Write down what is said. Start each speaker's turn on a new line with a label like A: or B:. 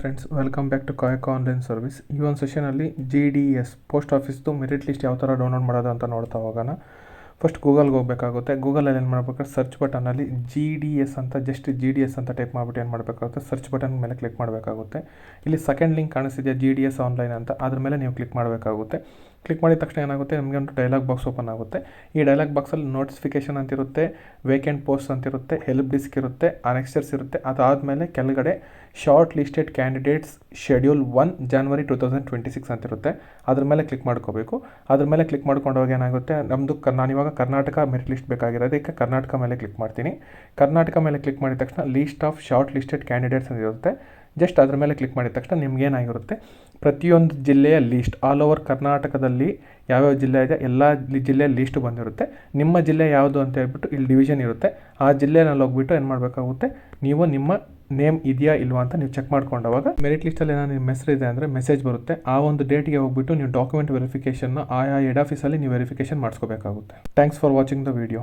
A: Friends, welcome back to ಕಾಯಕ online service. ಈ ಒಂದು ಸೆಷನಲ್ಲಿ GDS ಪೋಸ್ಟ್ ಆಫೀಸ್ದು ಮೆರಿಟ್ ಲಿಸ್ಟ್ ಯಾವ ಥರ ಡೌನ್ಲೋಡ್ ಮಾಡೋದು ಅಂತ ನೋಡ್ತಾ ಹೋಗೋಣ. ಫಸ್ಟ್ ಗೂಗಲ್ಗೆ ಹೋಗಬೇಕಾಗುತ್ತೆ. ಗೂಗಲಲ್ಲಿ ಏನು ಮಾಡಬೇಕಾದ್ರೆ ಸರ್ಚ್ ಬಟನಲ್ಲಿ GDS ಅಂತ GDS ಅಂತ ಟೈಪ್ ಮಾಡಿಬಿಟ್ಟು ಏನು ಮಾಡಬೇಕಾಗುತ್ತೆ, ಸರ್ಚ್ ಬಟನ್ ಮೇಲೆ ಕ್ಲಿಕ್ ಮಾಡಬೇಕಾಗುತ್ತೆ. ಇಲ್ಲಿ ಸೆಕೆಂಡ್ ಲಿಂಕ್ ಕಾಣಿಸ್ತಿದೆಯಾ GDS ಆನ್ಲೈನ್ ಅಂತ, ಅದ್ರ ಮೇಲೆ ನೀವು ಕ್ಲಿಕ್ ಮಾಡಬೇಕಾಗುತ್ತೆ. ಕ್ಲಿಕ್ ಮಾಡಿದ ತಕ್ಷಣ ಏನಾಗುತ್ತೆ, ನಮಗೆ ಒಂದು ಡೈಲಾಗ್ ಬಾಕ್ಸ್ ಓಪನ್ ಆಗುತ್ತೆ. ಈ ಡೈಲಾಗ್ ಬಾಕ್ಸಲ್ಲಿ ನೋಟಿಫಿಕೇಷನ್ ಅಂತಿರುತ್ತೆ, ವೇಕೆಂಟ್ ಪೋಸ್ಟ್ ಅಂತಿರುತ್ತೆ, ಹೆಲ್ಪ್ ಡಿಸ್ಕ್ ಇರುತ್ತೆ, ಅನೆಕ್ಸ್ಚರ್ಸ್ ಇರುತ್ತೆ. ಅದಾದಮೇಲೆ ಕೆಳಗಡೆ short listed candidates schedule 1 January 2026 ಅಂತಿರುತ್ತೆ. ಅದ್ರ ಮೇಲೆ ಕ್ಲಿಕ್ ಮಾಡ್ಕೋಬೇಕು. ಅದ್ರ ಮೇಲೆ ಕ್ಲಿಕ್ ಮಾಡ್ಕೊಂಡಾಗ ಏನಾಗುತ್ತೆ, ನಮ್ಮದು ನಾನಿವಾಗ ಕರ್ನಾಟಕ ಮೆರಿಟ್ ಲಿಸ್ಟ್ ಬೇಕಾಗಿರೋದಕ್ಕೆ ಕರ್ನಾಟಕ ಮೇಲೆ ಕ್ಲಿಕ್ ಮಾಡ್ತೀನಿ. ಕರ್ನಾಟಕ ಮೇಲೆ ಕ್ಲಿಕ್ ಮಾಡಿದ ತಕ್ಷಣ list of short listed candidates ಅಂತ ಇರುತ್ತೆ. ಜಸ್ಟ್ ಅದ್ರ ಮೇಲೆ ಕ್ಲಿಕ್ ಮಾಡಿದ ತಕ್ಷಣ ನಿಮ್ಗೇನಾಗಿರುತ್ತೆ, ಪ್ರತಿಯೊಂದು ಜಿಲ್ಲೆಯ ಲೀಸ್ಟ್ ಆಲ್ ಓವರ್ ಕರ್ನಾಟಕದಲ್ಲಿ ಯಾವ್ಯಾವ ಜಿಲ್ಲೆ ಇದೆ ಎಲ್ಲ ಜಿಲ್ಲೆಯ ಲೀಸ್ಟು ಬಂದಿರುತ್ತೆ. ನಿಮ್ಮ ಜಿಲ್ಲೆ ಯಾವುದು ಅಂತ ಹೇಳ್ಬಿಟ್ಟು ಇಲ್ಲಿ ಡಿವಿಷನ್ ಇರುತ್ತೆ. ಆ ಜಿಲ್ಲೆನಲ್ಲಿ ಹೋಗ್ಬಿಟ್ಟು ಏನು ಮಾಡಬೇಕಾಗುತ್ತೆ, ನೀವು ನಿಮ್ಮ ನೇಮ್ ಇದೆಯಾ ಇಲ್ವಾ ಅಂತ ನೀವು ಚೆಕ್ ಮಾಡ್ಕೊಂಡಾಗ ಮೆರಿಟ್ ಲಿಸ್ಟಲ್ಲಿ ಏನಾದ್ರು ನಿಮ್ಮ ಹೆಸರು ಇದೆ ಅಂದರೆ ಮೆಸೇಜ್ ಬರುತ್ತೆ. ಆ ಒಂದು ಡೇಟ್ಗೆ ಹೋಗ್ಬಿಟ್ಟು ನೀವು ಡಾಕ್ಯುಮೆಂಟ್ ವೆರಿಫಿಕೇಷನ್ನ ಆಯಾ ಹೆಡ್ ಆಫೀಸಲ್ಲಿ ನೀವು ವೆರಿಫಿಕೇಷನ್ ಮಾಡಿಸ್ಕೋಬೇಕಾಗುತ್ತೆ. Thanks for watching the video.